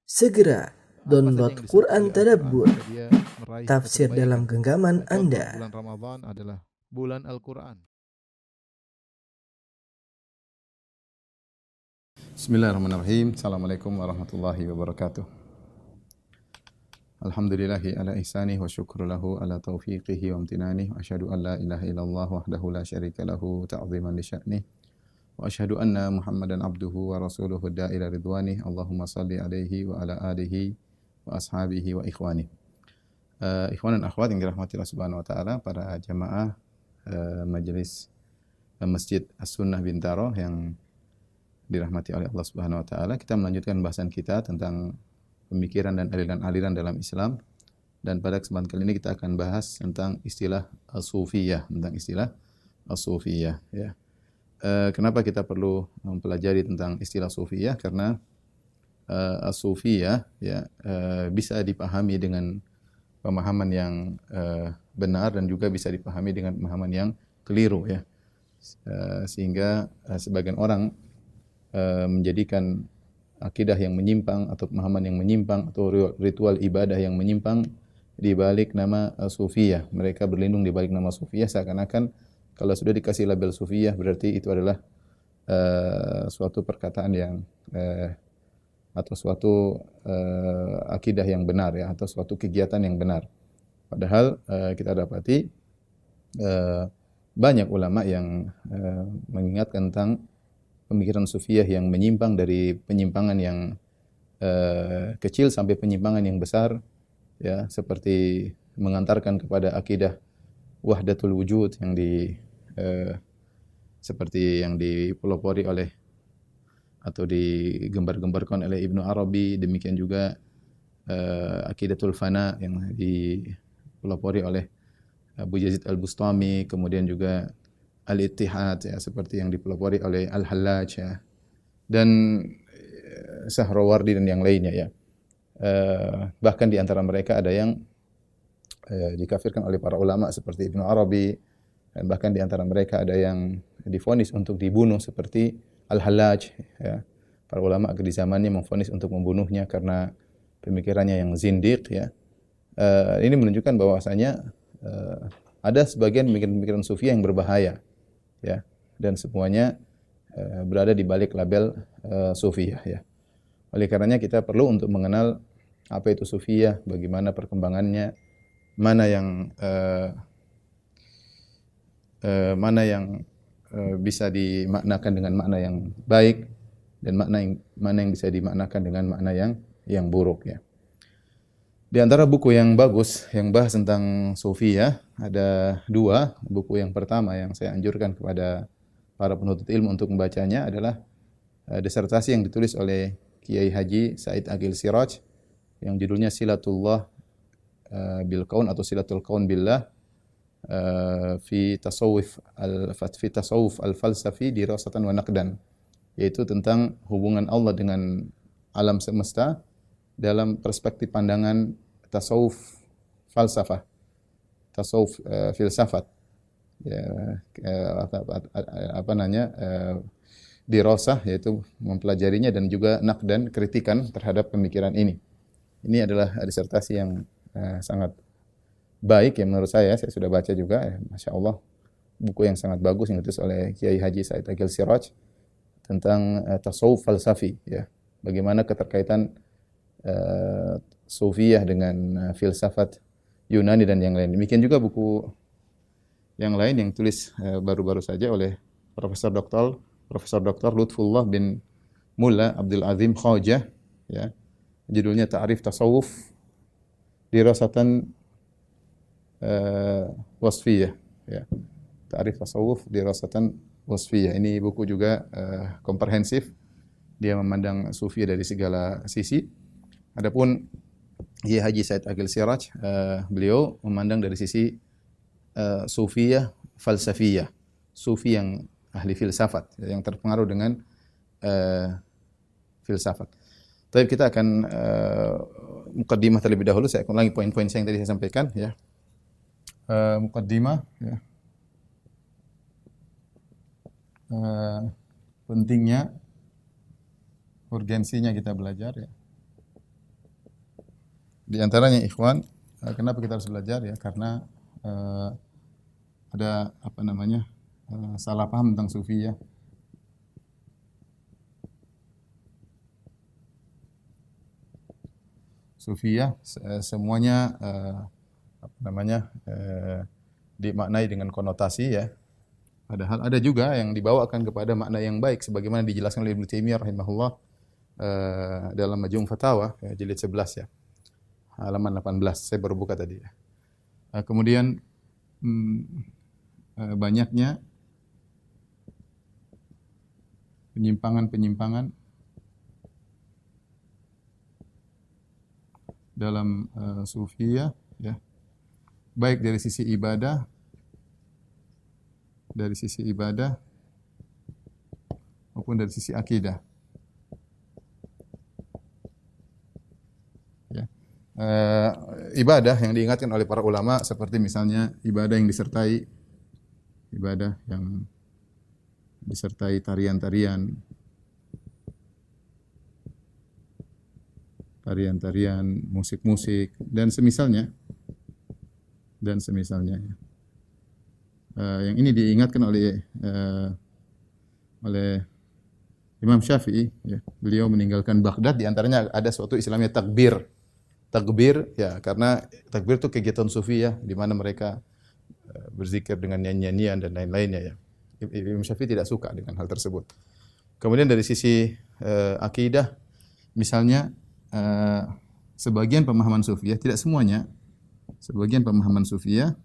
Segera apa saja download yang disebut Quran oleh Al-Quran Tadabbur, maka dia meraih tafsir dalam keterbaik. genggaman Nah, contoh Anda. bulan Ramadan adalah bulan Al-Quran. Bismillahirrahmanirrahim. Assalamualaikum warahmatullahi wabarakatuh. Alhamdulillahi ala ihsanih wa syukru lahu ala taufiqihi wa amtinanih. Wa asyhadu an la ilaha illallah wahdahu la syarika lahu ta'ziman li sya'nih. Wa asyhadu anna Muhammadan abduhu wa rasuluhu da'ila ridwanih. Allahumma salli alaihi wa ala alihi wa ashabihi wa ikhwanih. Ikhwan dan akhwat yang dirahmati Allah Subhanahu wa taala, para jamaah majelis Masjid As-Sunnah Bintaro yang dirahmati oleh Allah Subhanahu wa taala, kita melanjutkan bahasan kita tentang pemikiran dan aliran-aliran dalam Islam. Dan pada kesempatan kali ini kita akan bahas tentang istilah as-sufiyah, ya. Kenapa kita perlu mempelajari tentang istilah sufiyah? Karena as-sufiyah ya bisa dipahami dengan pemahaman yang benar dan juga bisa dipahami dengan pemahaman yang keliru ya. Sehingga sebagian orang menjadikan akidah yang menyimpang atau pemahaman yang menyimpang atau ritual ibadah yang menyimpang di balik nama sufiyah. Mereka berlindung di balik nama sufiyah seakan-akan kalau sudah dikasih label sufiyah berarti itu adalah suatu perkataan yang atau suatu akidah yang benar ya, atau suatu kegiatan yang benar. Padahal kita dapati banyak ulama yang mengingatkan tentang pemikiran sufiyah yang menyimpang dari penyimpangan yang kecil sampai penyimpangan yang besar ya, seperti mengantarkan kepada akidah wahdatul wujud yang seperti yang dipelopori oleh atau digembar-gembarkan oleh Ibnu Arabi, demikian juga akidatul fana yang dipelopori oleh Abu Yazid Al-Bustami, kemudian juga Al-Ittihad ya, seperti yang dipelopori oleh Al-Hallaj ya, dan Sahrawardi dan yang lainnya ya. Bahkan di antara mereka ada yang dikafirkan oleh para ulama seperti Ibnu Arabi, dan bahkan di antara mereka ada yang divonis untuk dibunuh seperti Al-Hallaj ya. Para ulama di zamannya memvonis untuk membunuhnya karena pemikirannya yang zindiq ya. Ini menunjukkan bahwasanya ada sebagian pemikiran-pemikiran sufi yang berbahaya ya, dan semuanya berada di balik label sufiyah ya. Oleh karenanya kita perlu untuk mengenal apa itu sufiyah, bagaimana perkembangannya, mana yang bisa dimaknakan dengan makna yang baik dan mana yang bisa dimaknakan dengan makna yang buruk ya. Di antara buku yang bagus yang bahas tentang sufiyah ada dua. Buku yang pertama yang saya anjurkan kepada para penuntut ilmu untuk membacanya adalah disertasi yang ditulis oleh Kiai Haji Said Agil Siraj yang judulnya Silatullah bil Kaun atau Silatul Kaun billah fi tasawuf al-falsafi dirasatan wa naqdan, yaitu tentang hubungan Allah dengan alam semesta dalam perspektif pandangan tasawuf falsafah, tasawuf filsafat ya, apa namanya dirasah, yaitu mempelajarinya, dan juga naqdan, kritikan terhadap pemikiran ini. Ini adalah disertasi yang sangat baik ya menurut saya sudah baca juga ya, Masya Allah, buku yang sangat bagus yang ditulis oleh Kiai Haji Said Agil Siraj tentang tasawuf falsafi ya, bagaimana keterkaitan sufiyah dengan filsafat Yunani dan yang lain. Demikian juga buku yang lain yang tulis baru-baru saja oleh Profesor Dr. Lutfullah bin Mulla Abdul Azim Khawjah ya. Judulnya Ta'rif Tasawuf Dirasatan Wasfiyah ya. Ta'rif Tasawuf Dirasatan Wasfiyah. Ini buku juga komprehensif. Dia memandang sufiyah dari segala sisi. Adapun Kiai Haji Said Agil Siraj, beliau memandang dari sisi sufiyah falsafiyah, sufi yang ahli filsafat, yang terpengaruh dengan filsafat. Tapi kita akan mukaddimah terlebih dahulu. Saya ulangi poin-poin yang tadi saya sampaikan ya. Mukaddimah ya. Pentingnya, urgensinya kita belajar ya. Di antaranya ikhwan, kenapa kita harus belajar ya? Karena ada apa namanya? Salah paham tentang sufiyah. Sufiyah semuanya apa namanya? Dimaknai dengan konotasi ya. Padahal ada juga yang dibawakan kepada makna yang baik sebagaimana dijelaskan oleh Ibnu Taimiyah rahimahullah dalam Majmu' Fatawa ya, jilid 11 ya. Halaman 18. Saya baru buka tadi ya. Kemudian banyaknya penyimpangan-penyimpangan dalam sufiyah ya. Baik dari sisi ibadah maupun dari sisi akidah. Ya. Ibadah yang diingatkan oleh para ulama seperti misalnya ibadah yang disertai tarian-tarian, musik-musik dan semisalnya. Yang ini diingatkan oleh Imam Syafi'i ya. Beliau meninggalkan Baghdad, di antaranya ada suatu istilahnya takbir. Takbir ya, karena takbir itu kegiatan sufi ya, di mana mereka berzikir dengan nyanyian dan lain-lainnya ya. Imam Syafi'i tidak suka dengan hal tersebut. Kemudian dari sisi akidah, misalnya sebagian pemahaman sufiyah, tidak semuanya, sebagian pemahaman sufiyah,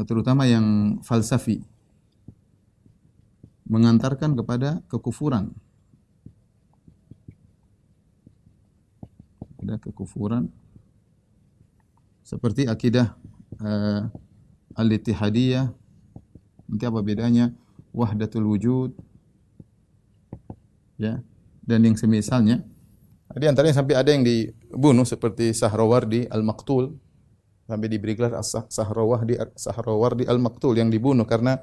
terutama yang falsafi, mengantarkan kepada kekufuran. Ada kekufuran seperti akidah al-ittihadiyah. Nanti apa bedanya? Wahdatul wujud ya, dan yang semisalnya. Di antaranya sampai ada yang dibunuh seperti Sahrawardi al-Maqtul, sampai diberi gelar Sahrawardi al-Maqtul, yang dibunuh karena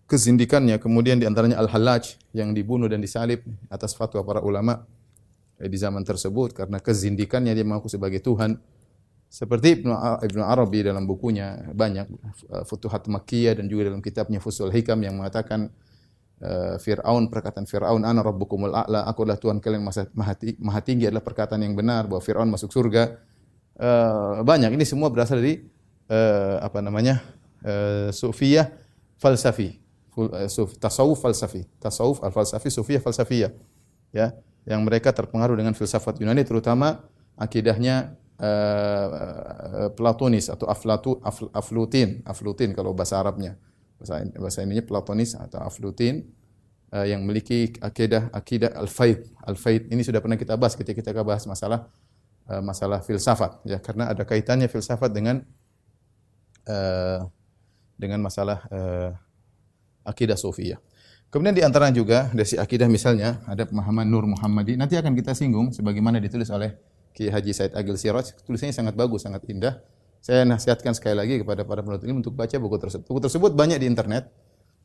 kezindikannya. Kemudian di antaranya Al-Hallaj yang dibunuh dan disalib atas fatwa para ulama di zaman tersebut karena kezindikannya, dia mengaku sebagai Tuhan. Seperti Ibnu Arabi dalam bukunya banyak Futuhat Makkiyah dan juga dalam kitabnya Fusul Hikam yang mengatakan perkataan Fir'aun, ana rabbukumul a'la, aku adalah Tuhan kalian maha tinggi, adalah perkataan yang benar bahwa Fir'aun masuk surga. Banyak ini semua berasal dari sufiyah falsafi, tasawuf al-falsafi, sufiyah falsafiyah ya, yang mereka terpengaruh dengan filsafat Yunani, terutama akidahnya Platonis atau Aflutin kalau bahasa Arabnya. Bahasa ininya Platonis atau Aflutin yang memiliki akidah al-faid. Al-faid ini sudah pernah kita bahas ketika kita bahas masalah filsafat ya, karena ada kaitannya filsafat dengan masalah akidah sufiyah. Kemudian di antaranya juga dari si akidah misalnya ada pemahaman Nur Muhammadi. Nanti akan kita singgung sebagaimana ditulis oleh Ki Haji Said Agil Siraj. Tulisannya sangat bagus, sangat indah. Saya nasihatkan sekali lagi kepada para penuntut ilmu untuk baca buku tersebut. Buku tersebut banyak di internet,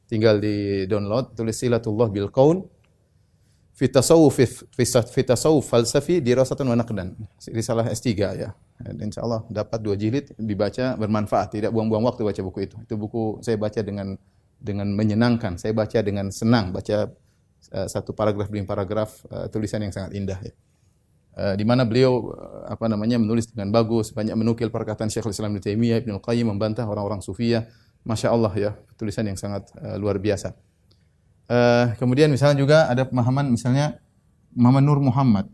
tinggal di download. Tulis Silatullah bil Kaun fi tasawuf falsafi dirasatun wa naqdan. Risalah S3 ya. Dan insyaallah dapat 2 jilid, dibaca bermanfaat, tidak buang-buang waktu baca buku itu. Itu buku saya baca dengan menyenangkan, saya baca dengan senang, baca satu paragraf demi paragraf, tulisan yang sangat indah ya. Di mana beliau menulis dengan bagus, banyak menukil perkataan Syekhul Islam Ibnu Taimiyah, Ibnu Qayyim, membantah orang-orang sufiyah. Masya Allah ya, tulisan yang sangat luar biasa. Kemudian misalnya juga ada pemahaman misalnya pemahaman Nur Muhammad.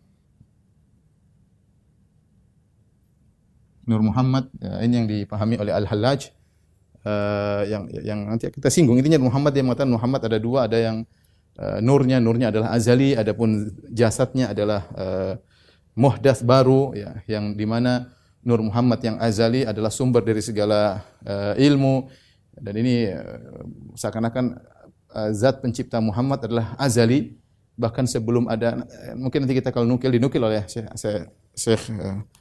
Nur Muhammad ini yang dipahami oleh Al-Hallaj, yang nanti kita singgung. Intinya Muhammad, dia mengatakan Muhammad ada 2, ada yang nurnya adalah azali, adapun jasadnya adalah muhdats baru ya, yang di mana Nur Muhammad yang azali adalah sumber dari segala ilmu, dan ini seakan-akan zat pencipta Muhammad adalah azali, bahkan sebelum ada, mungkin nanti kita kalau dinukil oleh Syekh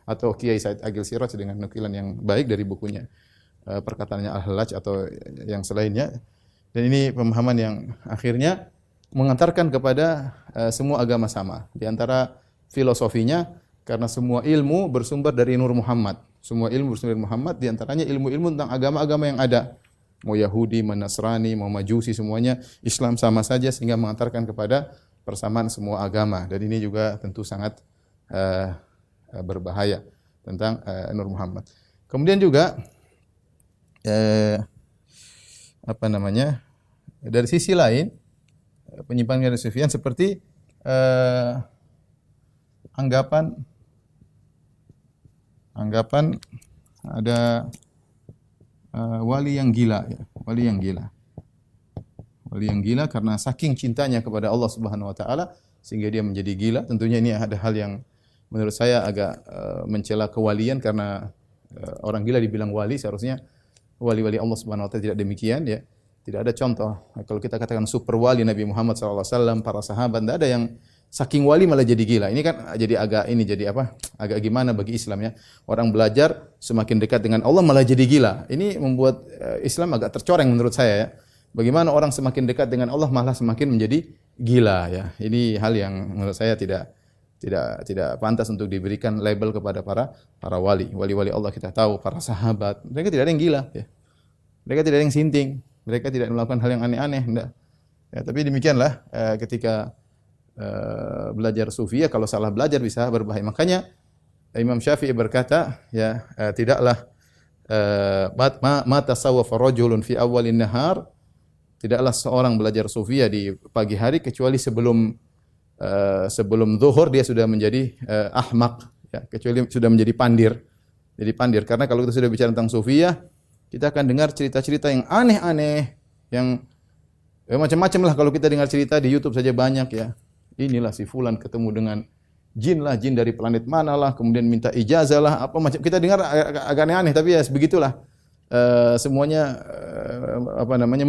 atau Kiai Said Agil Siraj dengan nukilan yang baik dari bukunya perkataannya Al-Hallaj atau yang selainnya. Dan ini pemahaman yang akhirnya mengantarkan kepada semua agama sama. Di antara filosofinya karena semua ilmu bersumber dari Nur Muhammad. Semua ilmu bersumber dari Muhammad, di antaranya ilmu-ilmu tentang agama-agama yang ada. Mau Yahudi, mau Nasrani, mau Majusi, semuanya Islam sama saja sehingga mengantarkan kepada persamaan semua agama. Dan ini juga tentu sangat berbahaya tentang Nur Muhammad. Kemudian juga apa namanya? Dari sisi lain penyimpangan dari Sufyan seperti anggapan ada wali yang gila ya, wali yang gila. Wali yang gila karena saking cintanya kepada Allah Subhanahu wa taala sehingga dia menjadi gila. Tentunya ini ada hal yang menurut saya agak mencela kewalian karena orang gila dibilang wali, seharusnya wali-wali Allah Subhanahu wa taala tidak demikian ya. Tidak ada contoh. Kalau kita katakan super wali Nabi Muhammad SAW, para sahabat, tidak ada yang saking wali malah jadi gila. Ini kan jadi agak gimana bagi Islam ya. Orang belajar semakin dekat dengan Allah malah jadi gila. Ini membuat Islam agak tercoreng menurut saya ya. Bagaimana orang semakin dekat dengan Allah malah semakin menjadi gila ya. Ini hal yang menurut saya tidak pantas untuk diberikan label kepada para wali. Wali-wali Allah kita tahu, para sahabat, mereka tidak ada yang gila ya. Mereka tidak ada yang sinting. Mereka tidak melakukan hal yang aneh-aneh, enggak. Ya, tapi demikianlah ketika belajar sufiyah, kalau salah belajar bisa berbahaya. Makanya Imam Syafi'i berkata, ya tidaklah ma tasawwafa rajulun fi awwalin nahar, tidaklah seorang belajar sufiyah di pagi hari kecuali sebelum zuhur dia sudah menjadi ahmak, ya, kecuali sudah menjadi pandir. Jadi pandir, karena kalau kita sudah bicara tentang sufiyah, kita akan dengar cerita-cerita yang aneh-aneh, yang macam-macam lah. Kalau kita dengar cerita di YouTube saja banyak ya. Inilah si fulan ketemu dengan jin lah, jin dari planet mana lah, kemudian minta ijazah lah, apa macam. Kita dengar agak aneh-aneh, tapi ya begitulah. Semuanya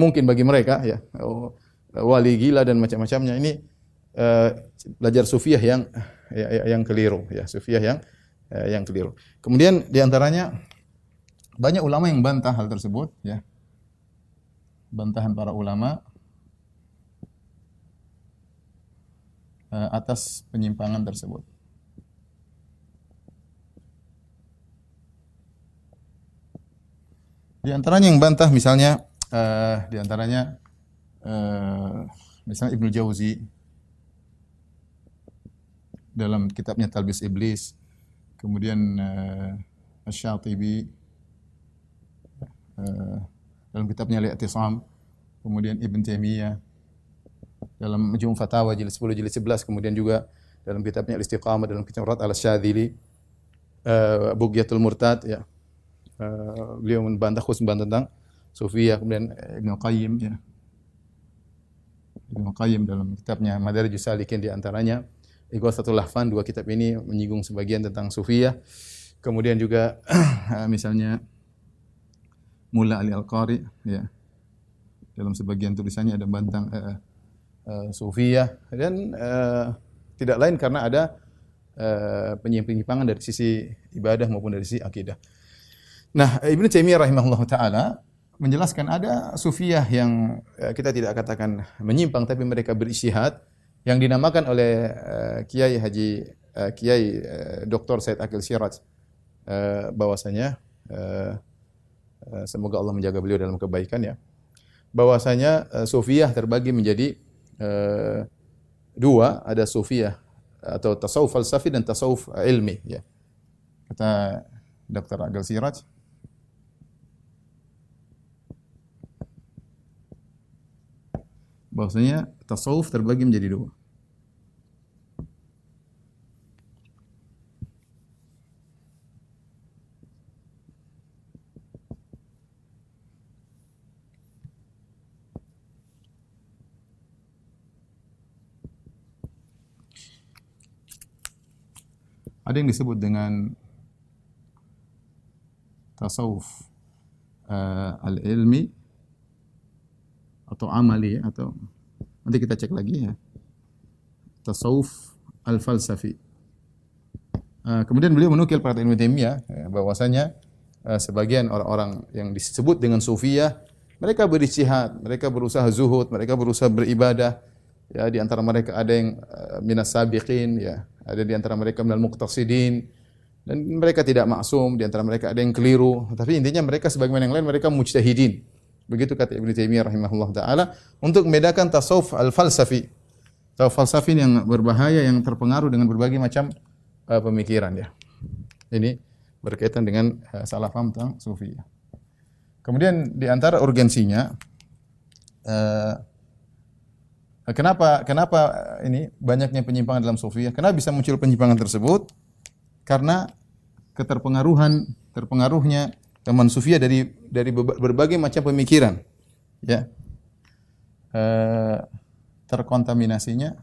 mungkin bagi mereka ya. Wali gila dan macam-macamnya. Ini belajar sufiyah yang keliru ya, sufiyah yang keliru. Kemudian di antaranya banyak ulama yang bantah hal tersebut ya. Bantahan para ulama atas penyimpangan tersebut. Di antaranya yang bantah misalnya misalnya Ibnu Jauzi dalam kitabnya Talbis Iblis, kemudian Asy-Syatibi dalam kitabnya Al-I'tisam, kemudian Ibn Taimiyah dalam Majmu' Fatawa jilid 10 jilid 11, kemudian juga dalam kitabnya Al-Istiqamah, dalam kitab Rad al-Syadzili, Bughyatul Murtad ya. Beliau membantah tentang sufiyah. Kemudian Ibnu Qayyim ya. Ibnu Qayyim dalam kitabnya Madarijus Salikin, di antaranya Ighatsatul Lahfan, dua kitab ini menyinggung sebagian tentang sufiyah. Kemudian juga misalnya Mulla Ali Al-Qari ya. Dalam sebagian tulisannya ada bantang sufiyah, dan tidak lain karena ada penyimpangan dari sisi ibadah maupun dari sisi akidah. Nah, Ibnu Taimiyah rahimahullahu taala menjelaskan ada sufiyah yang kita tidak katakan menyimpang, tapi mereka berijtihad, yang dinamakan oleh Kiai Dr. Said Aqil Siraj, bahwasanya semoga Allah menjaga beliau dalam kebaikan ya. Bahwasanya sufiyah terbagi menjadi dua, ada sufiyah atau tasawuf falsafi dan tasawuf ilmi ya. Kata Dr. Aqil Siraj, bahwasanya tasawuf terbagi menjadi dua. Ada yang disebut dengan tasawuf al-ilmi atau amali, atau nanti kita cek lagi ya. Tasawuf al-falsafi. Kemudian beliau menukil perkataan Ibnu Taimiyah bahwasanya sebagian orang-orang yang disebut dengan sufiyah, mereka berijtihad, mereka berusaha zuhud, mereka berusaha beribadah. Ya, di antara mereka ada yang minas sabiqin ya, ada di antara mereka minal muqtasidin, dan mereka tidak maksum, di antara mereka ada yang keliru, tapi intinya mereka sebagaimana yang lain mereka mujtahidin. Begitu kata Ibnu Taimiyah rahimahullah taala untuk membedakan tasawuf al-falsafi. Tasawuf falsafi yang berbahaya, yang terpengaruh dengan berbagai macam pemikiran ya. Ini berkaitan dengan salah paham tentang sufi. Kemudian di antara urgensinya kenapa ini banyaknya penyimpangan dalam sufiyah? Kenapa bisa muncul penyimpangan tersebut? Karena terpengaruhnya teman sufiyah dari berbagai macam pemikiran, ya, terkontaminasinya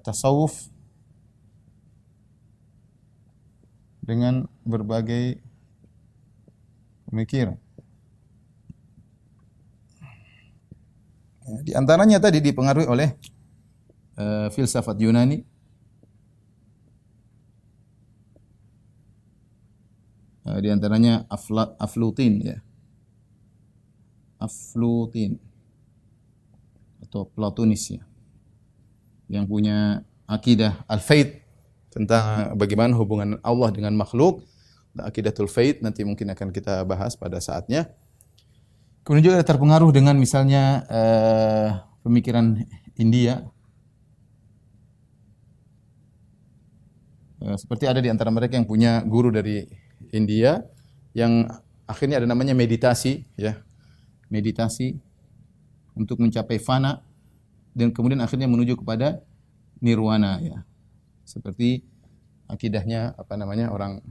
tasawuf dengan berbagai pemikiran. Di antaranya tadi dipengaruhi oleh filsafat Yunani, di antaranya Aflutin ya. Aflutin atau Platonis ya. Yang punya akidah al-faid tentang bagaimana hubungan Allah dengan makhluk, akidatul faid, nanti mungkin akan kita bahas pada saatnya. Kemudian juga terpengaruh dengan misalnya pemikiran India. Seperti ada di antara mereka yang punya guru dari India yang akhirnya ada namanya meditasi ya. Meditasi untuk mencapai fana dan kemudian akhirnya menuju kepada nirwana ya. Seperti akidahnya orang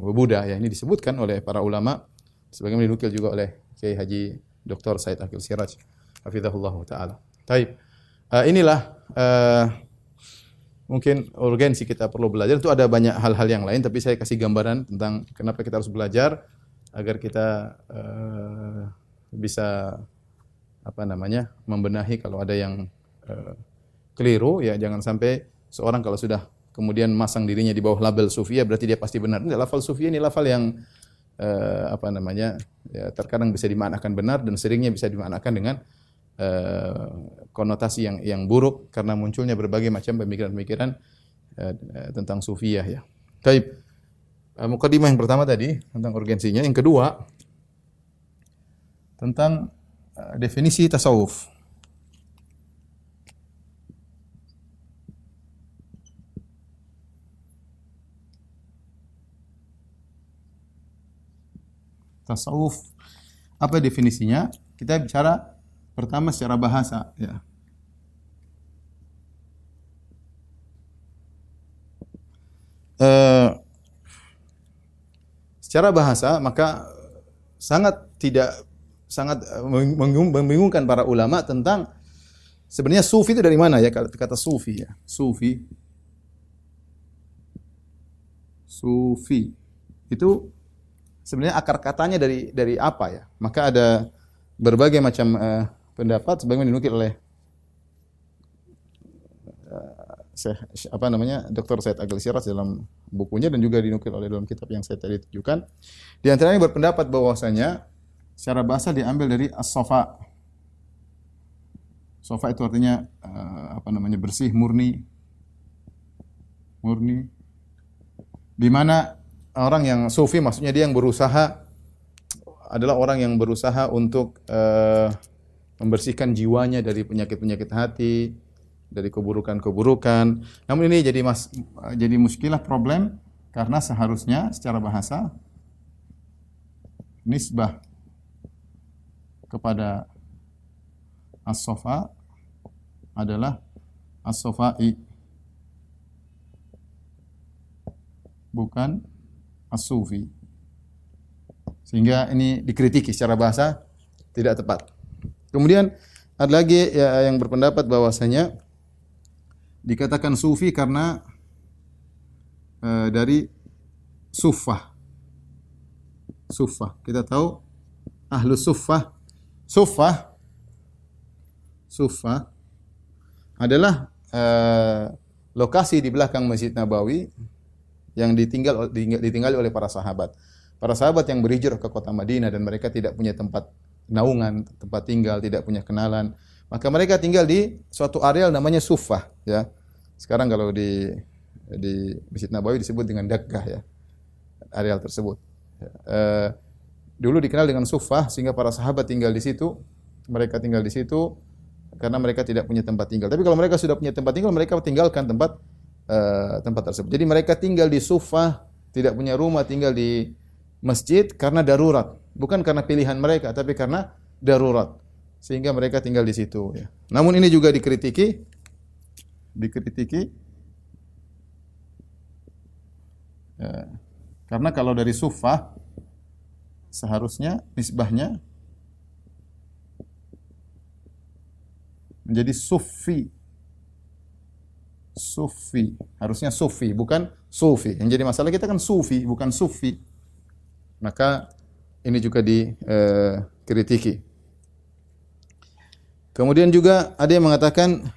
Buddha ya. Ini disebutkan oleh para ulama sebagaimana dinukil juga oleh Kiai Haji Dr. Said Aqil Siraj hafizahullah taala. Taib. Inilah mungkin urgensi kita perlu belajar. Itu ada banyak hal-hal yang lain, tapi saya kasih gambaran tentang kenapa kita harus belajar agar kita bisa membenahi kalau ada yang keliru ya. Jangan sampai seorang kalau sudah kemudian masang dirinya di bawah label sufiyah berarti dia pasti benar. Enggak, lafal sufiyah ini lafal yang ya, terkadang bisa dimaknakan benar dan seringnya bisa dimaknakan dengan konotasi yang buruk karena munculnya berbagai macam pemikiran-pemikiran tentang sufiyah ya. Baik. Mukadimah yang pertama tadi tentang urgensinya, yang kedua tentang definisi tasawuf. Tasawuf apa definisinya? Kita bicara pertama secara bahasa ya. Secara bahasa maka sangat membingungkan para ulama tentang sebenarnya sufi itu dari mana ya, kata sufi ya. Sufi itu sebenarnya akar katanya dari apa ya? Maka ada berbagai macam pendapat sebagaimana dinukil oleh Dr. Said Aqil Siraj dalam bukunya dan juga dinukil oleh dalam kitab yang saya tadi tunjukkan. Di antaranya berpendapat bahwasanya secara bahasa diambil dari as-safa. Safa itu artinya bersih, murni. Di mana orang yang sufi maksudnya dia yang berusaha adalah orang yang berusaha untuk membersihkan jiwanya dari penyakit-penyakit hati, dari keburukan-keburukan. Namun ini jadi muskilah, problem, karena seharusnya secara bahasa nisbah kepada as-safa adalah as-safai, bukan as-sufi. Sehingga ini dikritiki secara bahasa tidak tepat. Kemudian ada lagi yang berpendapat bahwasanya dikatakan sufi karena dari suffah. Suffah. Kita tahu ahlus suffah. Suffah adalah lokasi di belakang Masjid Nabawi yang ditinggali oleh para sahabat. Para sahabat yang berhijrah ke kota Madinah dan mereka tidak punya tempat naungan, tempat tinggal, tidak punya kenalan. Maka mereka tinggal di suatu areal namanya Suffah, ya. Sekarang kalau di Masjid Nabawi disebut dengan Dakkah, ya. Areal tersebut. Dulu dikenal dengan Suffah sehingga para sahabat tinggal di situ. Mereka tinggal di situ karena mereka tidak punya tempat tinggal. Tapi kalau mereka sudah punya tempat tinggal, mereka tinggalkan tempat tersebut. Jadi mereka tinggal di Suffah, tidak punya rumah, tinggal di masjid karena darurat, bukan karena pilihan mereka, tapi karena darurat. Sehingga mereka tinggal di situ, ya. Namun ini juga dikritiki ya, karena kalau dari Suffah seharusnya nisbahnya menjadi Sufi. Sufi, harusnya Sufi, bukan Sufi. Yang jadi masalah kita kan Sufi, bukan Sufi. Maka ini juga dikritiki. Kemudian juga ada yang mengatakan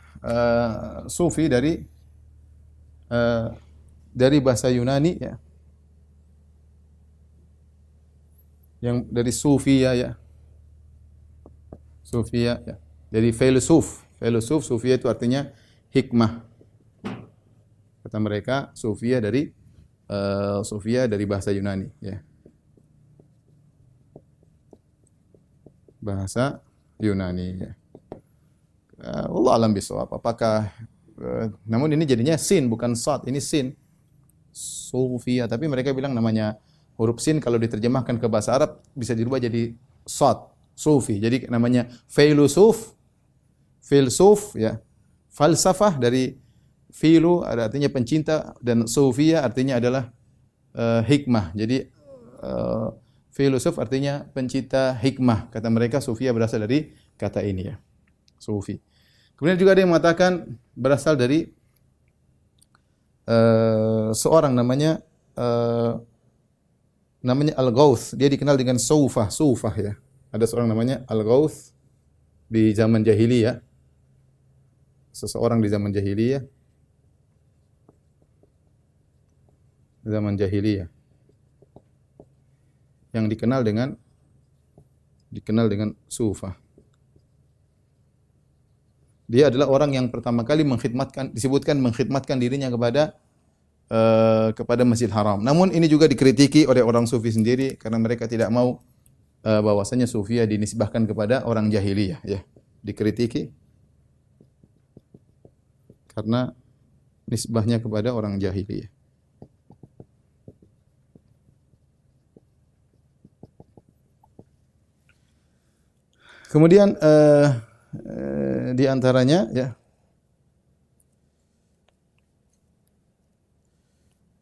Sufi dari bahasa Yunani, ya. Yang dari Sufia, ya. Sufia, ya. Dari filosof. Filosof, Sufia itu artinya hikmah. Kata mereka Sufia dari bahasa Yunani, ya. Bahasa Yunani, ya. Allah alam bisawab. Apakah namun ini jadinya sin bukan sad, ini sin. Sufia, tapi mereka bilang namanya huruf sin kalau diterjemahkan ke bahasa Arab bisa dirubah jadi sad, sufi. Jadi namanya filosof, ya. Falsafah dari filu ada artinya pencinta dan sufia artinya adalah hikmah. Jadi filosof artinya pencinta hikmah. Kata mereka sufia berasal dari kata ini, ya. Sufi. Kemudian juga ada yang mengatakan berasal dari seorang namanya Al-Ghauth. Dia dikenal dengan Sufah, ya. Ada seorang namanya Al-Ghauth di zaman jahiliyah. Seseorang di zaman jahiliyah. Yang dikenal dengan Sufah. Dia adalah orang yang pertama kali disebutkan mengkhidmatkan dirinya kepada Masjidil Haram. Namun ini juga dikritiki oleh orang Sufi sendiri karena mereka tidak mau bahwasanya Sufia dinisbahkan kepada orang jahiliyah, ya. Dikritiki karena nisbahnya kepada orang jahiliyah. Kemudian di antaranya, ya,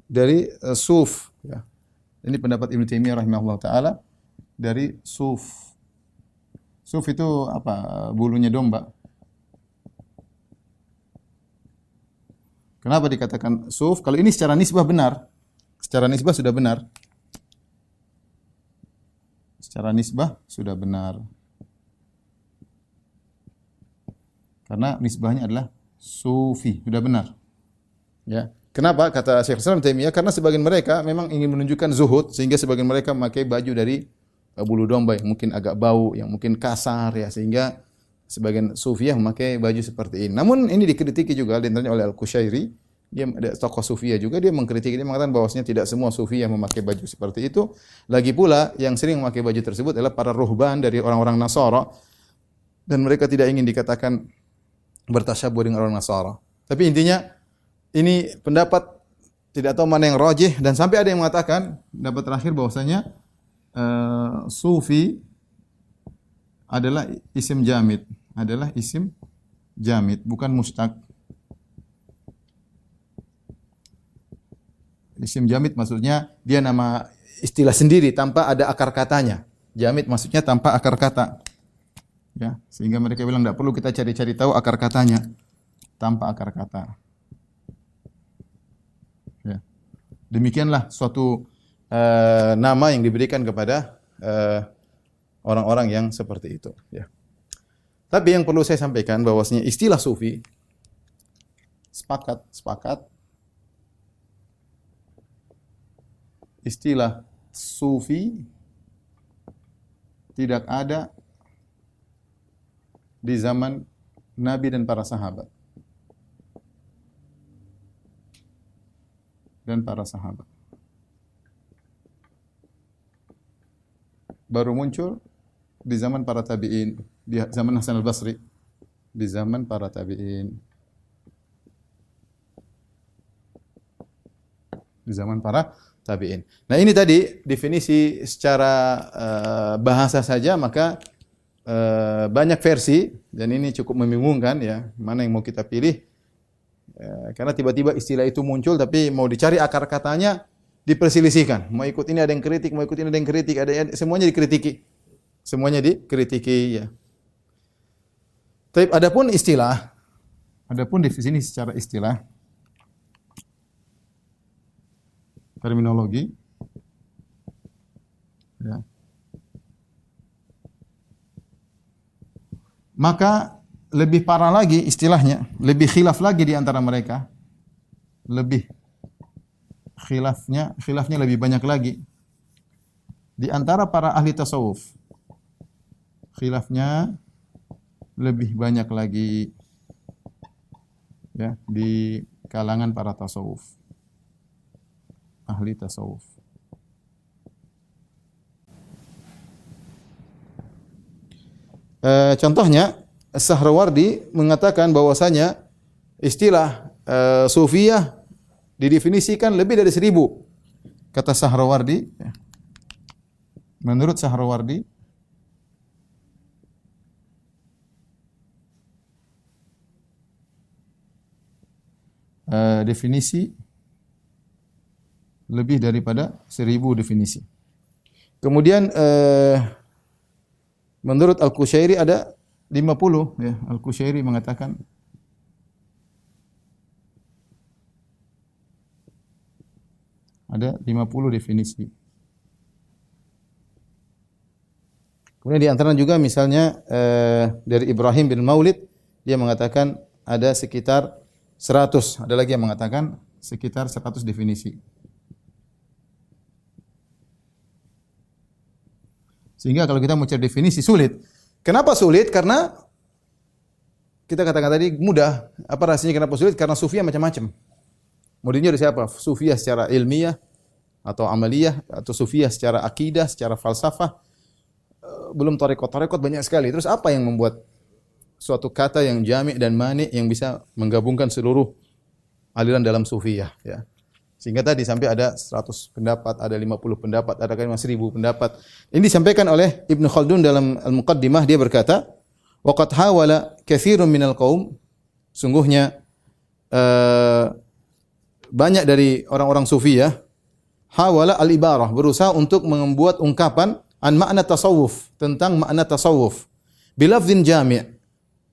dari suf, ya. Ini pendapat Ibnu Taimiyah rahimahullah taala dari suf. Suf itu apa? Bulunya domba. Kenapa dikatakan suf? Kalau ini secara nisbah benar. Secara nisbah sudah benar. Secara nisbah sudah benar. Karena nisbahnya adalah sufi, sudah benar. Ya. Kenapa kata Syekh Islam Taimiyah? Karena sebagian mereka memang ingin menunjukkan zuhud sehingga sebagian mereka memakai baju dari bulu domba yang mungkin agak bau, yang mungkin kasar, ya, sehingga sebagian sufiyah memakai baju seperti ini. Namun ini dikritiki juga diantaranya oleh Al-Qushairi. Dia ada tokoh sufiyah juga, dia mengkritik, dia mengatakan bahwasanya tidak semua sufiyah memakai baju seperti itu. Lagi pula yang sering memakai baju tersebut adalah para ruhban dari orang-orang Nasara dan mereka tidak ingin dikatakan bertasyabuh dengan orang Nasara. Tapi intinya ini pendapat tidak tahu mana yang rajih dan sampai ada yang mengatakan pendapat terakhir bahwasanya sufi adalah isim jamid, bukan mustaq. Isim jamid maksudnya dia nama istilah sendiri tanpa ada akar katanya. Jamid maksudnya tanpa akar kata. Ya, sehingga mereka bilang tidak perlu kita cari-cari tahu akar katanya, tanpa akar kata. Ya. Demikianlah suatu nama yang diberikan kepada orang-orang yang seperti itu. Ya. Tapi yang perlu saya sampaikan bahwasanya istilah sufi sepakat istilah sufi tidak ada di zaman Nabi dan para sahabat. Dan para sahabat. Baru muncul di zaman para tabi'in, di zaman Hasan al-Basri, di zaman para tabi'in. Di zaman para tabi'in. Nah, ini tadi definisi secara bahasa saja, maka banyak versi dan ini cukup membingungkan ya, mana yang mau kita pilih. Karena tiba-tiba istilah itu muncul tapi mau dicari akar katanya diperselisihkan. Mau ikut ini ada yang kritik, mau ikut ini ada yang kritik, semuanya dikritiki. Semuanya dikritiki ya. Tapi adapun istilah, adapun di sini secara istilah terminologi ya. Maka lebih parah lagi istilahnya, lebih khilaf lagi di antara mereka. Lebih khilafnya lebih banyak lagi di antara para ahli tasawuf. Khilafnya lebih banyak lagi ya di kalangan para tasawuf. Ahli tasawuf. Contohnya Sahrawardi mengatakan bahwasanya istilah Sufiyah didefinisikan lebih dari 1000. Kata Sahrawardi, menurut Sahrawardi, definisi lebih daripada 1000 definisi. Kemudian menurut Al-Qushairi ada 50 ya. Al-Qushairi mengatakan ada 50 definisi. Kemudian di antara juga misalnya dari Ibrahim bin Maulid, dia mengatakan ada sekitar 100. Ada lagi yang mengatakan sekitar 100 definisi. Sehingga kalau kita mau cari definisi sulit. Kenapa sulit? Karena kita katakan tadi mudah. Apa rahasianya kenapa sulit? Karena sufiyah macam-macam. Modelnya dari siapa? Sufiyah secara ilmiah atau amaliyah, atau sufiyah secara akidah, secara falsafah. Belum tarekot banyak sekali. Terus apa yang membuat suatu kata yang jami' dan mani yang bisa menggabungkan seluruh aliran dalam sufiyah ya. Sehingga tadi sampai ada 100 pendapat, ada 50 pendapat, ada 1000 pendapat. Ini disampaikan oleh Ibnu Khaldun dalam Al-Muqaddimah, dia berkata, "Wa qad hawala katsirun minal qaum", sungguhnya banyak dari orang-orang sufiyah, hawala al-ibarah, berusaha untuk membuat ungkapan an makna tasawuf, tentang makna tasawuf. Bilafzin jami',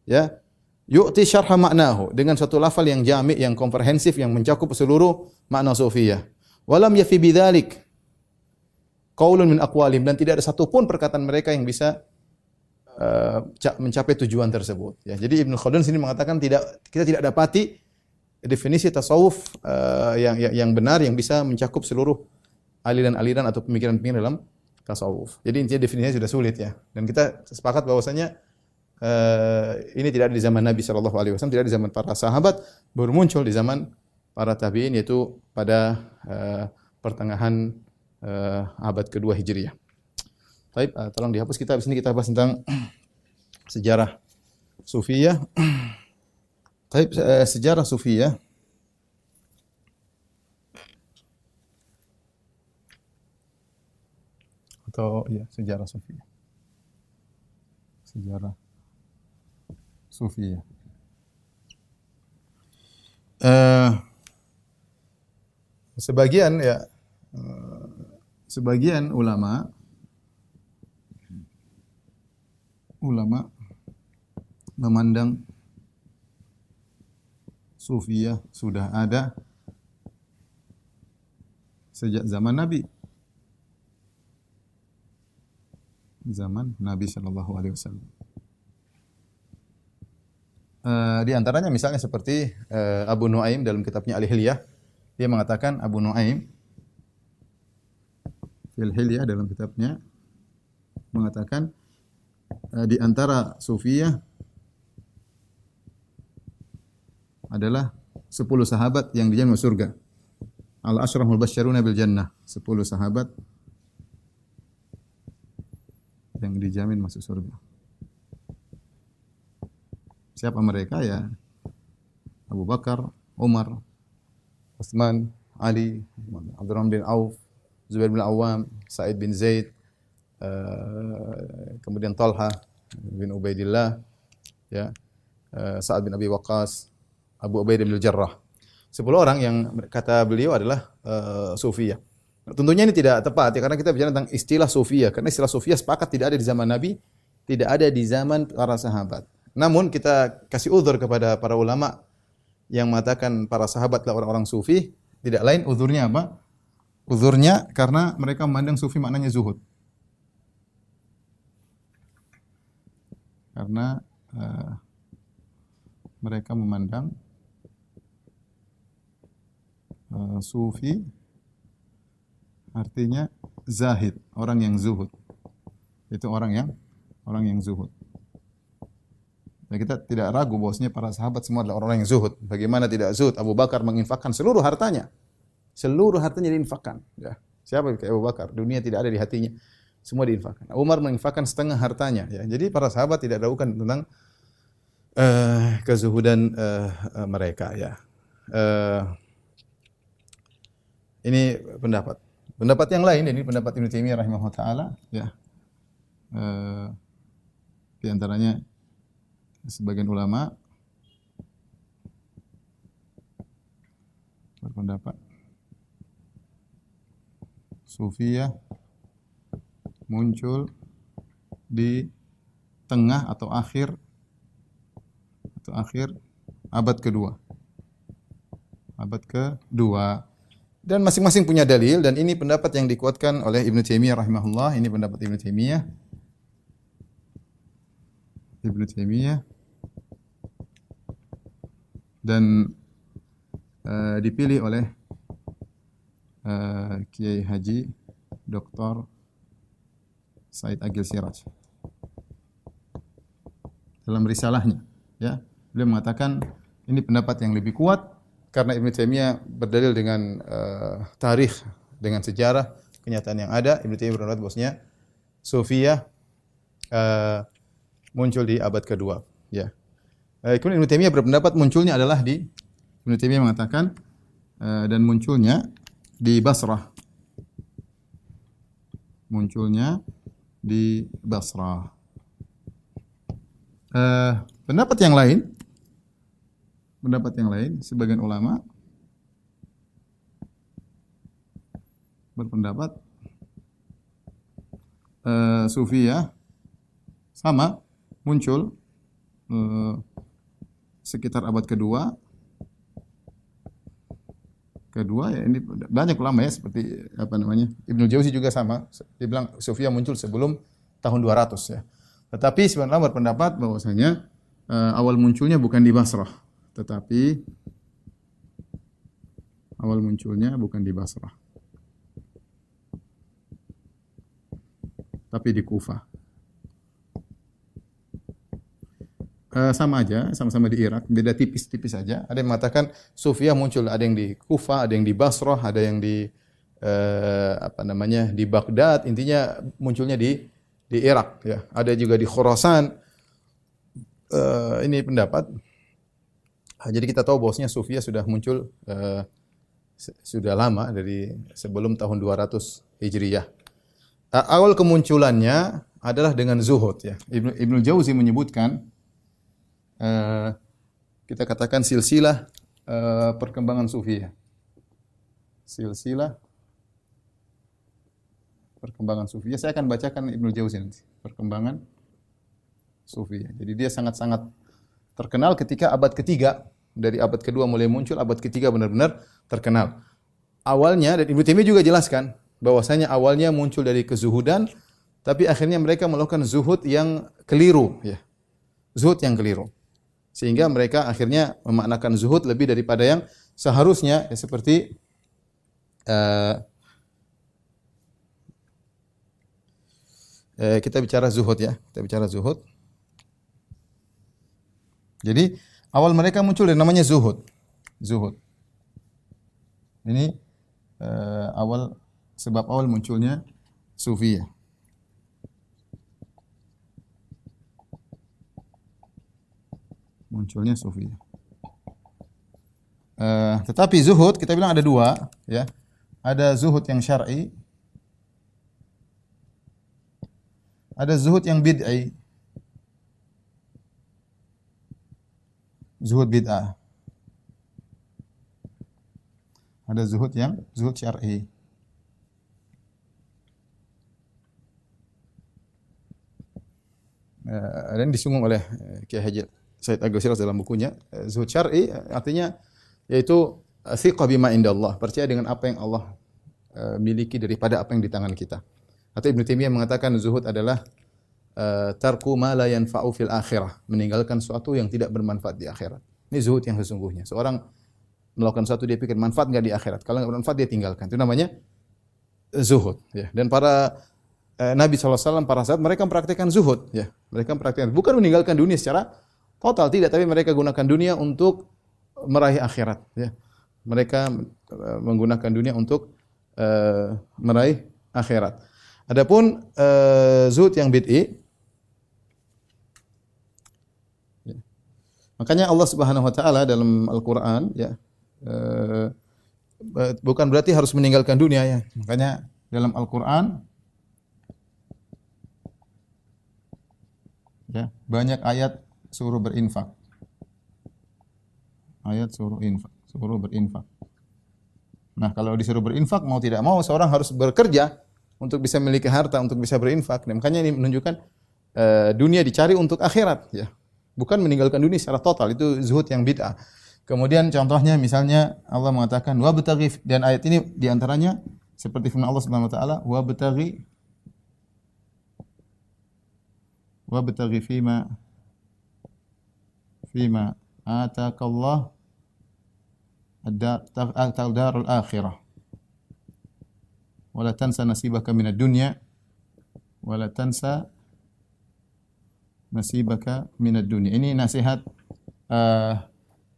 ya. Yu'ti syarha maknahu, dengan satu lafal yang jami', yang komprehensif, yang mencakup seluruh makna sufiyah. Walam yafi bidzalik qaulun min aqwalim, dan tidak ada satupun perkataan mereka yang bisa mencapai tujuan tersebut. Ya, jadi Ibnu Khaldun sini mengatakan kita tidak dapati definisi tasawuf yang benar yang bisa mencakup seluruh aliran-aliran atau pemikiran-pemikiran dalam tasawuf. Jadi intinya definisinya sudah sulit ya. Dan kita sepakat bahwasanya ini tidak ada di zaman Nabi sallallahu alaihi wasallam, tidak ada di zaman para sahabat, baru muncul di zaman para tabi'in, yaitu pada pertengahan abad kedua Hijriah. Baik, tolong dihapus, kita habis ini kita bahas tentang sejarah Sufiyah. Baik, sejarah Sufiyah. Atau ya, sejarah Sufiyah. Sejarah Sufiyah. Sebagian ulama memandang Sufiyah sudah ada sejak zaman Nabi. Zaman Nabi sallallahu alaihi wasallam. Di antaranya misalnya seperti Abu Nuaim dalam kitabnya Al-Hilyah, dia mengatakan, Abu Nuaim Al-Hilyah dalam kitabnya mengatakan di antara Sufiyah adalah 10 sahabat yang dijamin masuk surga. Al-Asyraful Basyaruna bil Jannah, 10 sahabat yang dijamin masuk surga. Siapa mereka? Ya Abu Bakar, Umar, Utsman, Ali, Abdurrahman bin Auf, Zubair bin Awam, Sa'id bin Zaid, kemudian Talha bin Ubaidillah, ya, Sa'ad bin Abi Waqqas, Abu Ubaidah bin Jarrah. 10 orang yang kata beliau adalah sufiyah. Tentunya ini tidak tepat ya, karena kita bicara tentang istilah sufiyah. Karena istilah sufiyah sepakat tidak ada di zaman Nabi, tidak ada di zaman para sahabat. Namun kita kasih uzur kepada para ulama yang mengatakan para sahabat adalah orang-orang sufi. Tidak lain uzurnya apa? Uzurnya karena mereka memandang sufi maknanya zuhud. Karena mereka memandang sufi artinya zahid, orang yang zuhud. Itu orang yang zuhud. Dan kita tidak ragu bahwasanya para sahabat semua adalah orang yang zuhud. Bagaimana tidak zuhud? Abu Bakar menginfakkan seluruh hartanya. Seluruh hartanya diinfakkan. Ya. Siapa kayak Abu Bakar? Dunia tidak ada di hatinya. Semua diinfakkan. Umar menginfakkan setengah hartanya. Ya. Jadi para sahabat tidak ragukan tentang kezuhudan mereka. Ya. Ini pendapat. Pendapat yang lain, ini pendapat Ibnu Taimiyah rahimahullah taala, ya. Di antaranya sebagian ulama berpendapat sufiyah muncul di tengah atau akhir abad kedua. Abad kedua. Dan masing-masing punya dalil, dan ini pendapat yang dikuatkan oleh Ibnu Taimiyah rahimahullah. Ini pendapat Ibnu Taimiyah. Dan dipilih oleh Kiai Haji Dr. Said Agil Siraj dalam risalahnya, ya. Beliau mengatakan ini pendapat yang lebih kuat karena Ibnu Taimiyah berdalil dengan tarikh, dengan sejarah, kenyataan yang ada. Ibnu Taimiyah berpendapat bahwasanya sufiyah muncul di abad kedua, ya. Kemudian Ibnu Taimiyah berpendapat munculnya adalah Ibnu Taimiyah mengatakan dan munculnya di Basrah. Munculnya di Basrah. Pendapat yang lain, sebagian ulama berpendapat sufiyah sama muncul sekitar abad kedua ya, ini banyak ulama ya, seperti Ibnu Jauzi juga sama, dia bilang sufiyah muncul sebelum tahun 200 ya. Tetapi sebenarnya berpendapat bahwasanya awal munculnya bukan di Basrah, tetapi awal munculnya bukan di Basrah, tapi di Kufah. Sama aja, sama-sama di Irak, beda tipis-tipis saja. Ada yang mengatakan sufiyah muncul, ada yang di Kufah, ada yang di Basrah, ada yang di di Baghdad. Intinya munculnya di Irak, ya. Ada juga di Khurasan. Ini pendapat. Jadi kita tahu bahwasanya sufiyah sudah muncul sudah lama, dari sebelum tahun 200 Hijriyah. Awal kemunculannya adalah dengan zuhud, ya. Ibnu Jauzi menyebutkan kita katakan silsilah perkembangan sufiyah. Silsilah perkembangan sufiyah. Saya akan bacakan Ibnu Jauzi nanti, perkembangan sufiyah. Jadi dia sangat-sangat terkenal ketika abad ketiga. Dari abad kedua mulai muncul, abad ketiga benar-benar terkenal. Awalnya, dan Ibnu Taimiyah juga jelaskan bahwasanya awalnya muncul dari kezuhudan, tapi akhirnya mereka melakukan zuhud yang keliru, ya. Zuhud yang keliru. Sehingga mereka akhirnya memaknakan zuhud lebih daripada yang seharusnya, ya, seperti kita bicara zuhud, ya. Kita bicara zuhud. Jadi awal mereka muncul dari namanya zuhud. zuhud. Ini sebab awal munculnya sufiyah. Munculnya sufiyah. Tetapi zuhud kita bilang ada dua, ya. Ada zuhud yang syar'i, ada zuhud yang bid'i. Zuhud bid'ah. Ada zuhud yang zuhud syar'i. Dan disinggung oleh Kiai Haji Said Agil Siraj dalam bukunya. Zuhud syar'i artinya yaitu thiqah bima indallah, percaya dengan apa yang Allah miliki daripada apa yang di tangan kita. Atau Ibnu Taimiyah mengatakan zuhud adalah tarku ma la yanfa'u fil akhirah, meninggalkan sesuatu yang tidak bermanfaat di akhirat. Ini zuhud yang sesungguhnya. Seorang melakukan sesuatu dia pikir manfaat enggak di akhirat. Kalau enggak bermanfaat dia tinggalkan. Itu namanya zuhud, ya. Dan para Nabi SAW, para sahabat mereka mempraktikkan zuhud, ya. Mereka mempraktikkan bukan meninggalkan dunia secara total, tidak, tapi mereka gunakan dunia untuk meraih akhirat, ya. Mereka menggunakan dunia untuk meraih akhirat. Adapun zuhud yang bid'i, ya. Makanya Allah Subhanahu wa taala dalam Al-Qur'an, ya, bukan berarti harus meninggalkan dunia, ya. Makanya dalam Al-Qur'an, ya, banyak ayat suruh berinfak. Ayat suruh berinfak. Nah, kalau disuruh berinfak, mau tidak mau seorang harus bekerja untuk bisa memiliki harta, untuk bisa berinfak. Dan makanya ini menunjukkan dunia dicari untuk akhirat, ya. Bukan meninggalkan dunia secara total, itu zuhud yang bid'ah. Kemudian contohnya misalnya Allah mengatakan wabtaghi, dan ayat ini diantaranya seperti firman Allah Subhanahu wa taala wabtaghi fima atakallah ad-darul akhirah wala tansa nasibaka minad dunya wala tansa nasibaka minad dunya. Ini nasihat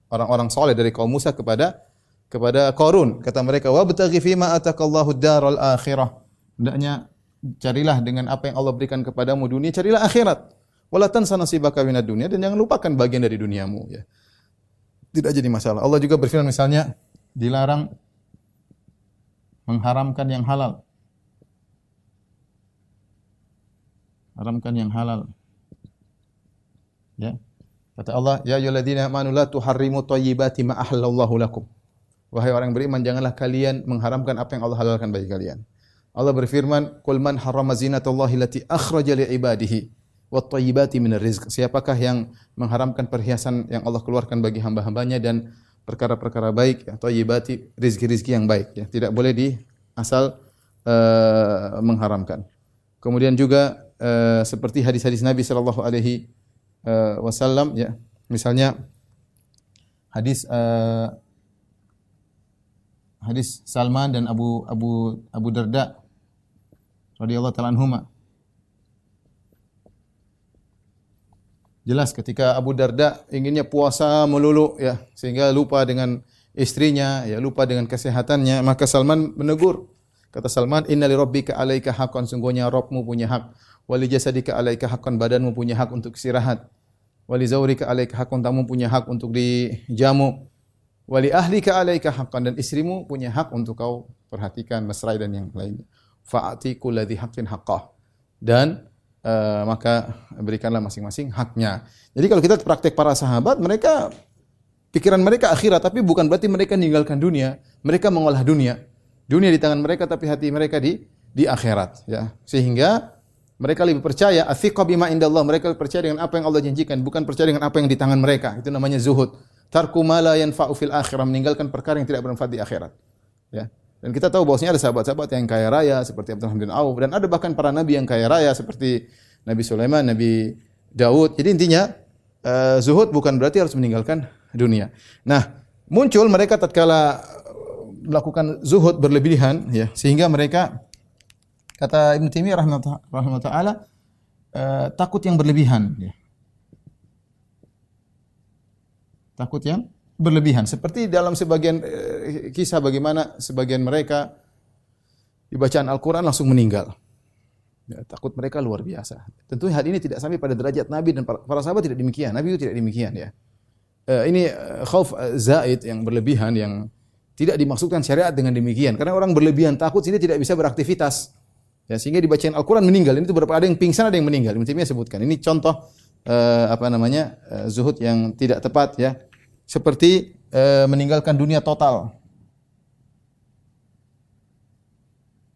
orang-orang soleh dari kaum Musa kepada Qarun. Kata mereka, wabtaghi fima atakallahu ad-darul akhirah. Hendaknya carilah dengan apa yang Allah berikan kepadamu dunia, carilah akhirat. Wala tansa nasibaka minad dunya, dan jangan lupakan bagian dari duniamu, ya. Tidak jadi masalah. Allah juga berfirman misalnya dilarang mengharamkan yang halal. Haramkan yang halal. Ya. Kata Allah, ya ayyuhalladzina amanu la tuharrimu thayyibati ma ahallallahu lakum. Wahai orang beriman, janganlah kalian mengharamkan apa yang Allah halalkan bagi kalian. Allah berfirman, qul man harrama zinatallahi allati akhraja li ibadihi wat thayyibati minar rizq. Siapakah yang mengharamkan perhiasan yang Allah keluarkan bagi hamba-hambanya dan perkara-perkara baik, ya, thayyibati, rizki-rizki yang baik, ya. Tidak boleh asal mengharamkan. Kemudian juga seperti hadis-hadis Nabi sallallahu alaihi wasallam, ya. Misalnya hadis Salman dan Abu Darda radhiyallahu ta'ala anhuma. Jelas ketika Abu Darda inginnya puasa melulu, ya, sehingga lupa dengan istrinya, ya, lupa dengan kesehatannya, maka Salman menegur. Kata Salman, inna li rabbika 'alaika haqqan, sungguhnya Rabbmu punya hak. Wa li jasadika 'alaika haqqan, badanmu punya hak untuk istirahat. Wa li zawrika 'alaika haqqan, tamu punya hak untuk dijamu. Wa li ahlika 'alaika haqqan, dan istrimu punya hak untuk kau perhatikan, mesrai dan yang lainnya. Fa'ati kulladzi haqqin haqqah. Dan maka berikanlah masing-masing haknya. Jadi kalau kita praktek para sahabat, mereka pikiran mereka akhirat, tapi bukan berarti mereka meninggalkan dunia. Mereka mengolah dunia. Dunia di tangan mereka, tapi hati mereka di akhirat, ya. Sehingga mereka lebih percaya athiqa bima indallah, mereka percaya dengan apa yang Allah janjikan, bukan percaya dengan apa yang di tangan mereka. Itu namanya zuhud. Tarku ma la yanfa'u fil akhirah, meninggalkan perkara yang tidak bermanfaat di akhirat, ya. Dan kita tahu bahwasanya ada sahabat-sahabat yang kaya raya seperti Abdurrahman bin Auf, dan ada bahkan para nabi yang kaya raya seperti Nabi Sulaiman, Nabi Daud. Jadi intinya zuhud bukan berarti harus meninggalkan dunia. Nah, muncul mereka tatkala melakukan zuhud berlebihan, ya, sehingga mereka, kata Ibnu Taimiyah rahimahullah taala, takut yang berlebihan, ya. Takut yang berlebihan. Seperti dalam sebagian kisah bagaimana sebagian mereka di bacaan Al-Quran langsung meninggal. Ya, takut mereka luar biasa. Tentu hal ini tidak sampai pada derajat Nabi dan para sahabat tidak demikian. Nabi itu tidak demikian ya. Ini khauf zaid yang berlebihan yang tidak dimaksudkan syariat dengan demikian. Karena orang berlebihan takut sini tidak bisa beraktivitas. Ya, sehingga dibacain Al-Quran meninggal. Ini beberapa ada yang pingsan, ada yang meninggal. Ibnu Taimiyah sebutkan. Ini contoh zuhud yang tidak tepat ya. Seperti meninggalkan dunia total.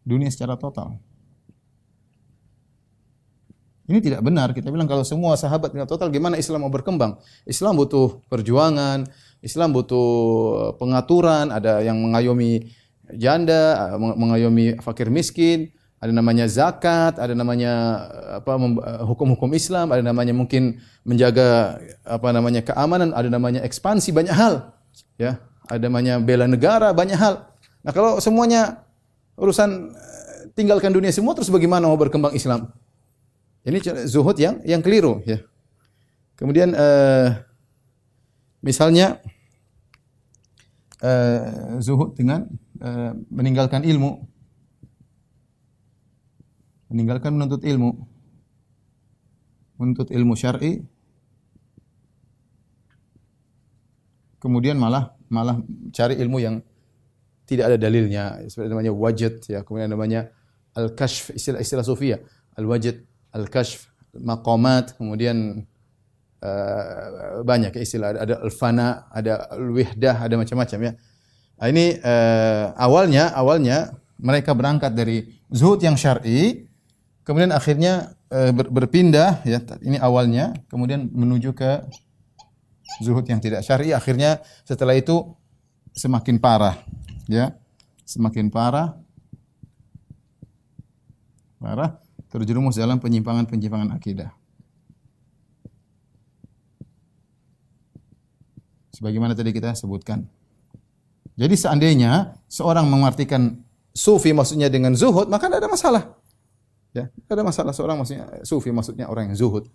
Dunia secara total. Ini tidak benar. Kita bilang kalau semua sahabat dunia total, gimana Islam mau berkembang? Islam butuh perjuangan, Islam butuh pengaturan, ada yang mengayomi janda, mengayomi fakir miskin, ada namanya zakat, ada namanya hukum-hukum Islam, ada namanya mungkin menjaga keamanan, ada namanya ekspansi, banyak hal. Ya, ada namanya bela negara, banyak hal. Nah, kalau semuanya urusan tinggalkan dunia semua, terus bagaimana mau berkembang Islam? Ini zuhud yang keliru ya. Kemudian misalnya zuhud dengan meninggalkan ilmu. Meninggalkan menuntut ilmu. Menuntut ilmu syar'i. Kemudian malah cari ilmu yang tidak ada dalilnya, seperti namanya wajid ya, kemudian namanya al-kashf, istilah sufiyah, al-wajid, al-kashf, maqamat, kemudian banyak istilah, ada al-fana, ada al-wihdah, ada macam-macam ya. Nah, ini awalnya mereka berangkat dari zuhud yang syar'i, kemudian akhirnya berpindah ya, ini awalnya, kemudian menuju ke zuhud yang tidak syar'i, akhirnya setelah itu semakin parah ya, semakin parah terjerumus dalam penyimpangan akidah. Sebagaimana tadi kita sebutkan. Jadi seandainya seorang mengartikan sufi maksudnya dengan zuhud, maka tidak ada masalah. Ya, tidak ada masalah seorang maksudnya sufi maksudnya orang yang zuhud,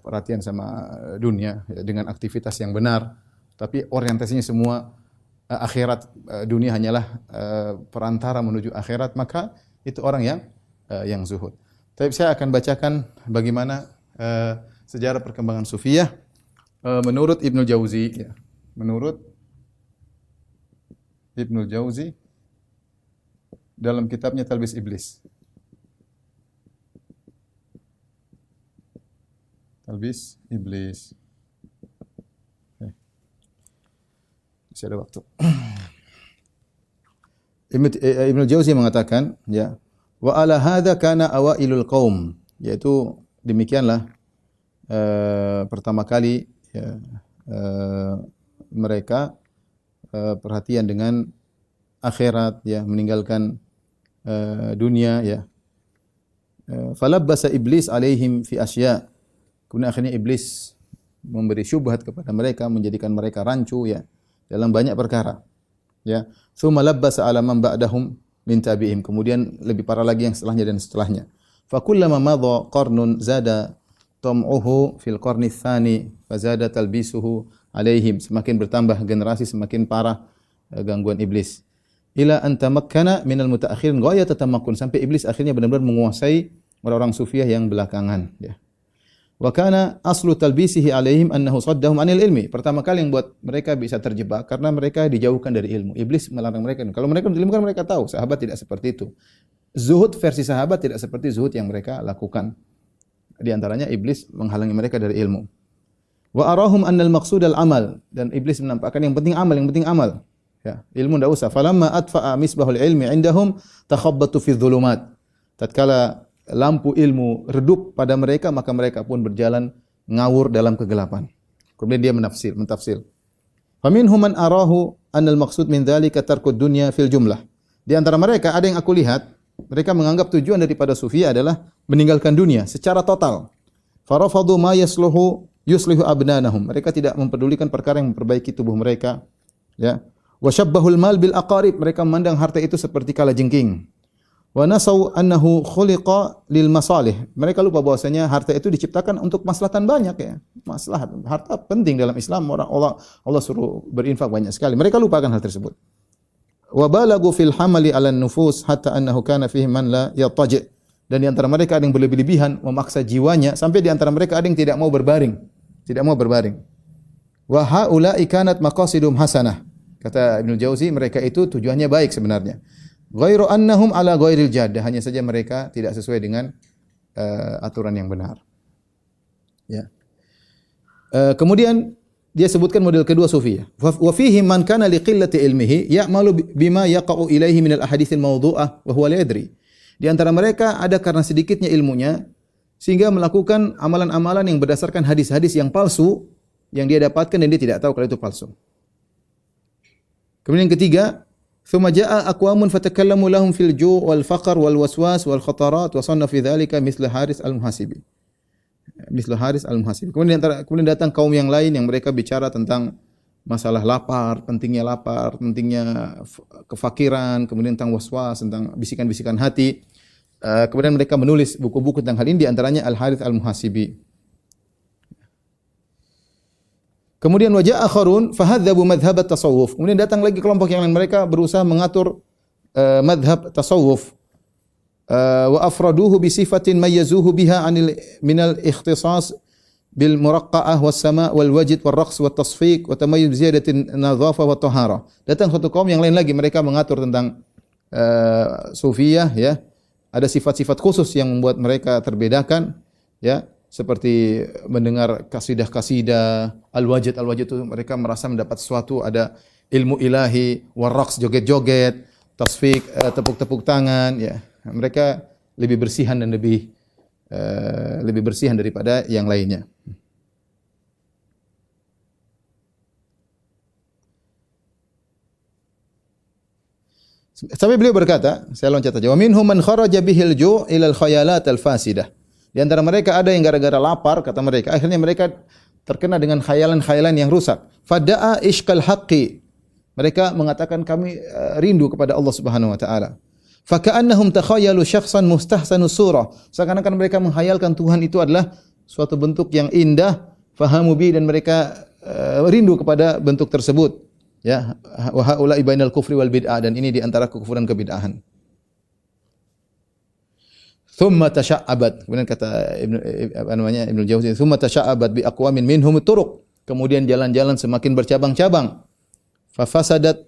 perhatian sama dunia ya, dengan aktivitas yang benar, tapi orientasinya semua akhirat, dunia hanyalah perantara menuju akhirat, maka itu orang yang zuhud. Tapi saya akan bacakan bagaimana sejarah perkembangan sufiyah menurut Ibnu Jauzi ya. Menurut Ibnu Jauzi dalam kitabnya Talbis Iblis. Talbis Iblis. Masih ada waktu. Ibnu Jauzi mengatakan ya, wa ala hadza kana awailul qaum, yaitu demikianlah pertama kali ya, mereka perhatian dengan akhirat ya, meninggalkan dunia ya. Falabbasa iblis alaihim fi asya. Kemudian akhirnya iblis memberi syubhat kepada mereka, menjadikan mereka rancu ya dalam banyak perkara. Ya, tsumma labbasa ala man ba'dahum min tabi'ihim. Kemudian lebih parah lagi yang setelahnya dan setelahnya. Fa kullama madha qarnun zada tam'uhu fil qarni tsani fa zada talbisuhu alaihim. Semakin bertambah generasi semakin parah gangguan iblis. Ila an tamakkana minal mutaakhirin ghayat tamakkun, sampai iblis akhirnya benar-benar menguasai orang-orang sufiyah yang belakangan ya. Wa kana aslu talbisihi alaihim annahu saddahum anil ilmi. Pertama kali yang buat mereka bisa terjebak karena mereka dijauhkan dari ilmu. Iblis melarang mereka. Kalau mereka ilmu kan mereka tahu, sahabat tidak seperti itu. Zuhud versi sahabat tidak seperti zuhud yang mereka lakukan. Di antaranya iblis menghalangi mereka dari ilmu. Wa arahum annal maqsud al amal, dan iblis menampakkan yang penting amal. Ya, ilmu enggak usah. Falamma atfa'a misbahul ilmi indahum takhabbatu fi dhulumat. Tatkala lampu ilmu redup pada mereka, maka mereka pun berjalan ngawur dalam kegelapan. Kemudian dia mentafsir. Faminhum man arahu annal maqsud min dzalika tarkud dunya fil jumlah. Di antara mereka ada yang aku lihat, mereka menganggap tujuan daripada sufi adalah meninggalkan dunia secara total. Farafadu ma yuslihu abnanahum. Mereka tidak mempedulikan perkara yang memperbaiki tubuh mereka. Ya. Wa syabbahul mal bil aqarib. Mereka memandang harta itu seperti kalajengking. Wa nasau annahu khuliqa lil masalih. Mereka lupa bahwasanya harta itu diciptakan untuk maslahatan banyak ya. Maslahat. Harta penting dalam Islam. Allah suruh berinfak banyak sekali. Mereka lupakan hal tersebut. Wa balagu fil hamali 'ala nufus hatta annahu kana fihi man la yataji'. Dan di antara mereka ada yang berlebih-lebihan memaksa jiwanya sampai di antara mereka ada yang tidak mau berbaring. Tidak mau berbaring. Wa haula'i kanat maqasidum hasanah. Kata Ibnu Jauzi, mereka itu tujuannya baik sebenarnya. Ghairu annahum ala ghairil jaddah, hanya saja mereka tidak sesuai dengan aturan yang benar. Ya. Kemudian dia sebutkan model kedua sufiyah. Wa fihi man kana liqillati ilmihi ya'malu bima yaqa'u ilaihi min al-ahaditsil mawdu'ah wa huwa la yadri. Di antara mereka ada karena sedikitnya ilmunya sehingga melakukan amalan-amalan yang berdasarkan hadis-hadis yang palsu yang dia dapatkan dan dia tidak tahu kalau itu palsu. Kemudian yang ketiga, ثم جاء أقوام فتكلموا لهم في الجوع والفقر والوسواس والخطرات وصنف في ذلك مثل حارث المحاسبي. Kemudian datang kaum yang lain yang mereka bicara tentang masalah lapar, pentingnya kefakiran, kemudian tentang waswas, tentang bisikan-bisikan hati. Kemudian mereka menulis buku-buku tentang hal ini, di antaranya Al-Harits Al-Muhasibi. Kemudian wajah akharun fahadzabu madhhab at-tasawuf. Kemudian datang lagi kelompok yang lain, mereka berusaha mengatur madhab tasawuf. Wa afraduhu bi sifatin mayyazuhu biha minal ikhtisas bil muraqqa'ah was sama' wal wajd wal raqs wat tasfiq wa tamayyuz bi ziyadatin nadhafah wa tahara. Datang satu kaum yang lain lagi, mereka mengatur tentang sufiyah ya. Ada sifat-sifat khusus yang membuat mereka terbedakan ya. Seperti mendengar kasidah-kasidah, al-wajid itu mereka merasa mendapat sesuatu, ada ilmu ilahi, warraqs joget-joget, tasfik tepuk-tepuk tangan ya. Mereka lebih bersihan dan lebih bersihan daripada yang lainnya. Sampai beliau berkata, saya loncat saja, wa minhum man kharaja bihil ju' ila al-khayalat al-fasidah. Di antara mereka ada yang gara-gara lapar, kata mereka, akhirnya mereka terkena dengan khayalan-khayalan yang rusak. Fada'a ishqal haqqi. Mereka mengatakan kami rindu kepada Allah Subhanahu wa taala. Faka'annahum takhayalu syakhsan mustahsanu surah. Seakan-akan mereka menghayalkan Tuhan itu adalah suatu bentuk yang indah, fahamu bi, dan mereka rindu kepada bentuk tersebut. Ya, wa haula'i bainal kufri wal bid'ah, dan ini di antara kekufuran kebid'ahan. Thumma tasha'abat. Kemudian kata Ibnu Jauzi, thumma tasha'abat bi aqwamin minhum turuq. Kemudian jalan-jalan semakin bercabang-cabang. Fafasudat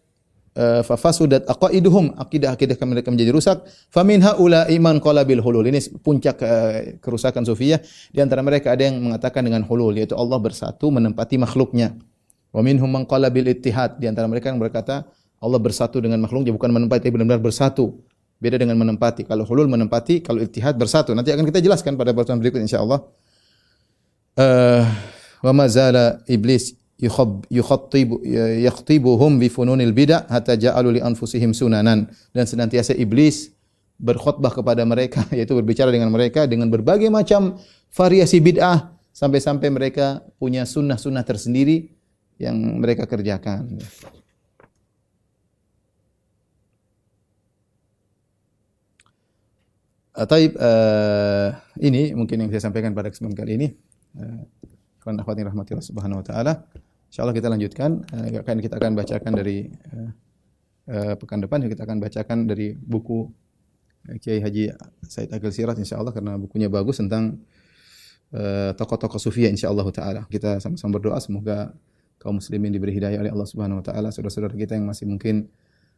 aqaiduhum, akidah-akidah mereka menjadi rusak. Famin haula iman qala bil hulul. Ini puncak kerusakan sufiyah. Di antara mereka ada yang mengatakan dengan hulul, yaitu Allah bersatu menempati makhluknya. Wa minhum man qala bil ittihad. Di antara mereka yang berkata Allah bersatu dengan makhluknya, bukan menempati, benar-benar bersatu. Beda dengan menempati. Kalau hulul menempati, kalau ittihad bersatu. Nanti akan kita jelaskan pada pertemuan berikut insyaallah. Wa ma zala iblis yakhtibuhum bi fununil bid'ah hatta ja'alu li anfusihim sunanan. Dan senantiasa iblis berkhutbah kepada mereka, yaitu berbicara dengan mereka dengan berbagai macam variasi bid'ah, sampai-sampai mereka punya sunnah-sunnah tersendiri yang mereka kerjakan. Ini mungkin yang saya sampaikan pada kesempatan kali ini. Karena akhwat yang rahmatillah subhanahu wa ta'ala. InsyaAllah kita lanjutkan. Kita akan bacakan dari pekan depan. Kita akan bacakan dari buku Kiai Haji Said Aqil Siraj insyaAllah. Karena bukunya bagus tentang tokoh-tokoh sufiyah insyaAllah ta'ala. Kita sama-sama berdoa semoga kaum muslimin diberi hidayah oleh Allah subhanahu wa ta'ala. Saudara-saudara kita yang masih mungkin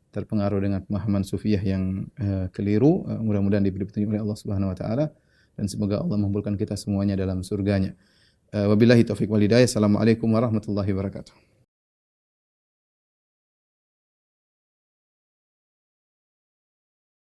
terpengaruh dengan pemahaman sufiyah yang keliru, mudah-mudahan diberi petunjuk oleh Allah Subhanahu wa taala, dan semoga Allah mengumpulkan kita semuanya dalam surganya. Wabillahi taufiq wal hidayah. Assalamualaikum warahmatullahi wabarakatuh.